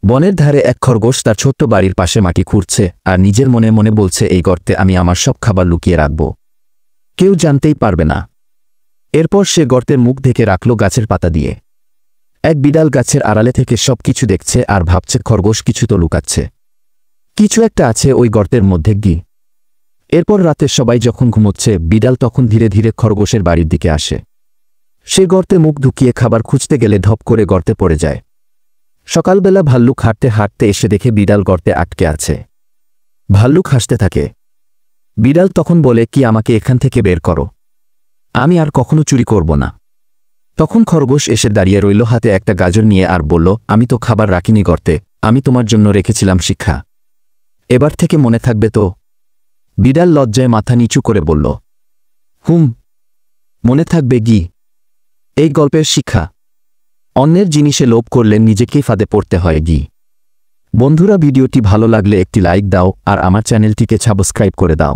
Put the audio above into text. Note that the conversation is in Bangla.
বনের ধারে এক খরগোশ তার ছোট্ট বাড়ির পাশে মাটি খুঁড়ছে আর নিজের মনে মনে বলছে, এই গর্তে আমি আমার সব খাবার লুকিয়ে রাখব, কেউ জানতেই পারবে না। এরপর সে গর্তের মুখ ঢেকে রাখল গাছের পাতা দিয়ে। এক বিড়াল গাছের আড়ালে থেকে সবকিছু দেখছে আর ভাবছে, খরগোশ কিছু তো লুকাচ্ছে, কিছু একটা আছে ওই গর্তের মধ্যে গি। এরপর রাতে সবাই যখন ঘুমোচ্ছে, বিড়াল তখন ধীরে ধীরে খরগোশের বাড়ির দিকে আসে। সে গর্তে মুখ ঢুকিয়ে খাবার খুঁজতে গেলে ধপ করে গর্তে পড়ে যায়। সকালবেলা ভাল্লুক হাঁটতে হাঁটতে এসে দেখে বিড়াল গর্তে আটকে আছে। ভাল্লুক হাসতে থাকে। বিড়াল তখন বলে, কি আমাকে এখান থেকে বের করো, আমি আর কখনো চুরি করব না। তখন খরগোশ এসে দাঁড়িয়ে রইল হাতে একটা গাজর নিয়ে আর বলল, আমি তো খাবার রাখিনি গর্তে, আমি তোমার জন্য রেখেছিলাম শিক্ষা, এবার থেকে মনে থাকবে তো? বিড়াল লজ্জায় মাথা নিচু করে বলল, মনে থাকবে গি। এই গল্পের শিক্ষা, অন্যের জিনিসে লোভ করলে নিজেকেই ফাঁদে পড়তে হয় গি। বন্ধুরা, ভিডিওটি ভালো লাগলে একটি লাইক দাও আর আমার চ্যানেলটিকে সাবস্ক্রাইব করে দাও।